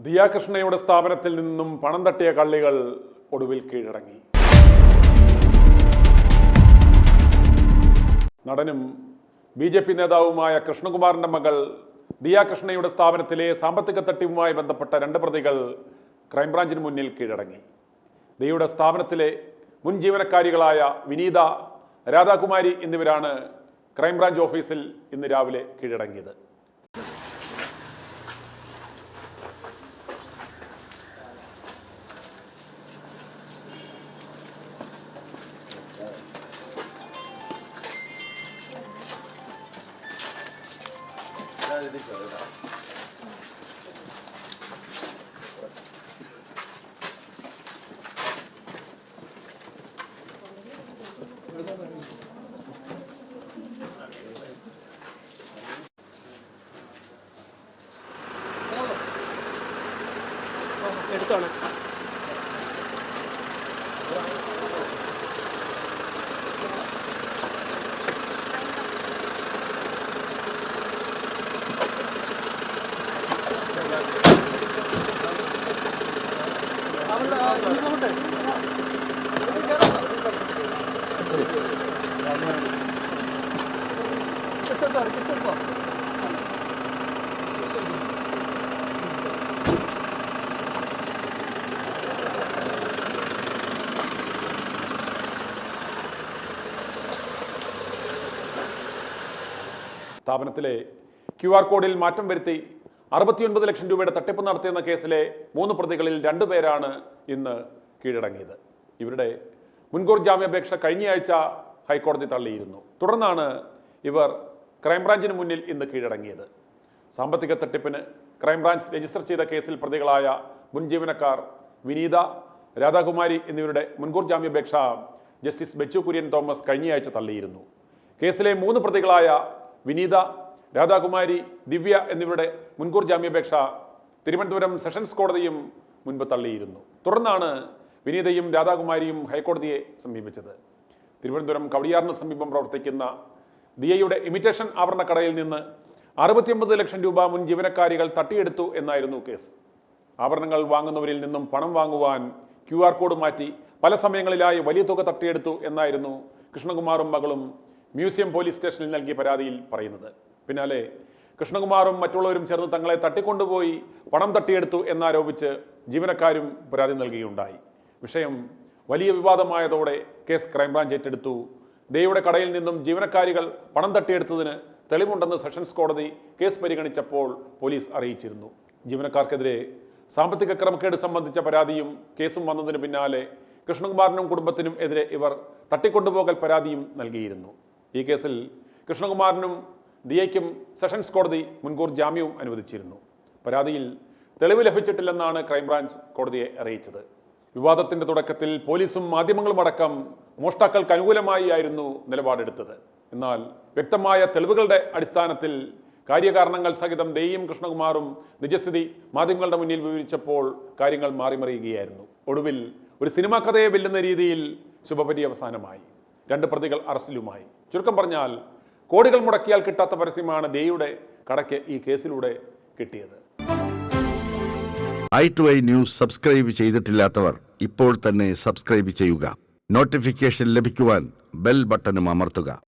ദിയാകൃഷ്ണയുടെ സ്ഥാപനത്തിൽ നിന്നും പണം തട്ടിയ കള്ളികൾ ഒടുവിൽ കീഴടങ്ങി. നടനും BJP നേതാവുമായ കൃഷ്ണകുമാറിന്റെ മകൾ ദിയാകൃഷ്ണയുടെ സ്ഥാപനത്തിലെ സാമ്പത്തിക തട്ടിപ്പുമായി ബന്ധപ്പെട്ട 2 പ്രതികൾ ക്രൈംബ്രാഞ്ചിന് മുന്നിൽ കീഴടങ്ങി. ദിയയുടെ സ്ഥാപനത്തിലെ മുൻ ജീവനക്കാരികളായ വിനീത, രാധാകുമാരി എന്നിവരാണ് ക്രൈംബ്രാഞ്ച് ഓഫീസിൽ ഇന്ന് രാവിലെ കീഴടങ്ങിയത്. എടുത്തോണേ. സ്ഥാപനത്തിലെ QR കോഡിൽ മാറ്റം വരുത്തി 69 ലക്ഷം രൂപയുടെ തട്ടിപ്പ് നടത്തിയെന്ന കേസിലെ 3 പ്രതികളിൽ 2 പേരാണ് ഇന്ന് കീഴടങ്ങിയത്. ഇവരുടെ മുൻകൂർ ജാമ്യാപേക്ഷ കഴിഞ്ഞയാഴ്ച ഹൈക്കോടതി തള്ളിയിരുന്നു. തുടർന്നാണ് ഇവർ ക്രൈംബ്രാഞ്ചിന് മുന്നിൽ ഇന്ന് കീഴടങ്ങിയത്. സാമ്പത്തിക തട്ടിപ്പിന് ക്രൈംബ്രാഞ്ച് രജിസ്റ്റർ ചെയ്ത കേസിൽ പ്രതികളായ മുൻ ജീവനക്കാർ വിനീത, രാധാകുമാരി എന്നിവരുടെ മുൻകൂർ ജാമ്യാപേക്ഷ ജസ്റ്റിസ് ബെച്ചു കുര്യൻ തോമസ് കഴിഞ്ഞയാഴ്ച തള്ളിയിരുന്നു. കേസിലെ 3 പ്രതികളായ വിനീത, രാധാകുമാരി, ദിവ്യ എന്നിവരുടെ മുൻകൂർ ജാമ്യാപേക്ഷ തിരുവനന്തപുരം സെഷൻസ് കോടതിയും മുൻപ് തള്ളിയിരുന്നു. തുടർന്നാണ് വിനീതയും രാധാകുമാരിയും ഹൈക്കോടതിയെ സമീപിച്ചത്. തിരുവനന്തപുരം കവടിയാറിന് സമീപം പ്രവർത്തിക്കുന്ന ദിയയുടെ ഇമിറ്റേഷൻ ആഭരണക്കടയിൽ നിന്ന് 69 ലക്ഷം രൂപ മുൻ ജീവനക്കാരികൾ തട്ടിയെടുത്തു എന്നായിരുന്നു കേസ്. ആഭരണങ്ങൾ വാങ്ങുന്നവരിൽ നിന്നും പണം വാങ്ങുവാൻ QR കോഡ് മാറ്റി പല സമയങ്ങളിലായി വലിയ തുക തട്ടിയെടുത്തു എന്നായിരുന്നു കൃഷ്ണകുമാറും മകളും മ്യൂസിയം പോലീസ് സ്റ്റേഷനിൽ നൽകിയ പരാതിയിൽ പറയുന്നത്. പിന്നാലെ കൃഷ്ണകുമാറും മറ്റുള്ളവരും ചേർന്ന് തങ്ങളെ തട്ടിക്കൊണ്ടുപോയി പണം തട്ടിയെടുത്തു എന്നാരോപിച്ച് ജീവനക്കാരും പരാതി നൽകുകയുണ്ടായി. വിഷയം വലിയ വിവാദമായതോടെ കേസ് ക്രൈംബ്രാഞ്ച് ഏറ്റെടുത്തു. ദിയയുടെ കടയിൽ നിന്നും ജീവനക്കാരികൾ പണം തട്ടിയെടുത്തതിന് തെളിവുണ്ടെന്ന് സെഷൻസ് കോടതി കേസ് പരിഗണിച്ചപ്പോൾ പോലീസ് അറിയിച്ചിരുന്നു. ജീവനക്കാർക്കെതിരെ സാമ്പത്തിക ക്രമക്കേട് സംബന്ധിച്ച പരാതിയും കേസും വന്നതിന് പിന്നാലെ കൃഷ്ണകുമാറിനും കുടുംബത്തിനും എതിരെ ഇവർ തട്ടിക്കൊണ്ടുപോകൽ പരാതിയും നൽകിയിരുന്നു. ഈ കേസിൽ കൃഷ്ണകുമാറിനും ദിയയ്ക്കും സെഷൻസ് കോടതി മുൻകൂർ ജാമ്യവും അനുവദിച്ചിരുന്നു. പരാതിയിൽ തെളിവ് ലഭിച്ചിട്ടില്ലെന്നാണ് ക്രൈംബ്രാഞ്ച് കോടതിയെ അറിയിച്ചത്. വിവാദത്തിന്റെ തുടക്കത്തിൽ പോലീസും മാധ്യമങ്ങളും അടക്കം മോഷ്ടാക്കൾക്ക് അനുകൂലമായി ആയിരുന്നു നിലപാടെടുത്തത്. എന്നാൽ വ്യക്തമായ തെളിവുകളുടെ അടിസ്ഥാനത്തിൽ കാര്യകാരണങ്ങൾ സഹിതം ദിയയും കൃഷ്ണകുമാറും നിജസ്ഥിതി മാധ്യമങ്ങളുടെ മുന്നിൽ വിവരിച്ചപ്പോൾ കാര്യങ്ങൾ മാറിമറിയുകയായിരുന്നു. ഒടുവിൽ ഒരു സിനിമാ കഥയെ വെല്ലുന്ന രീതിയിൽ ശുഭപര്യവസാനമായി. 2 പ്രതികൾ അറസ്റ്റിലുമായി. ചുരുക്കം പറഞ്ഞാൽ കോടികൾ മുടക്കിയാൽ കിട്ടാത്ത പരസ്യമാണ് ദിയയുടെ കടയ്ക്ക് ഈ കേസിലൂടെ കിട്ടിയത്. i2i ന്യൂസ് സബ്സ്ക്രൈബ് ചെയ്തിട്ടില്ലാത്തവർ ഇപ്പോൾ തന്നെ സബ്സ്ക്രൈബ് ചെയ്യുക. നോട്ടിഫിക്കേഷൻ ലഭിക്കുവാൻ ബെൽ ബട്ടണും അമർത്തുക.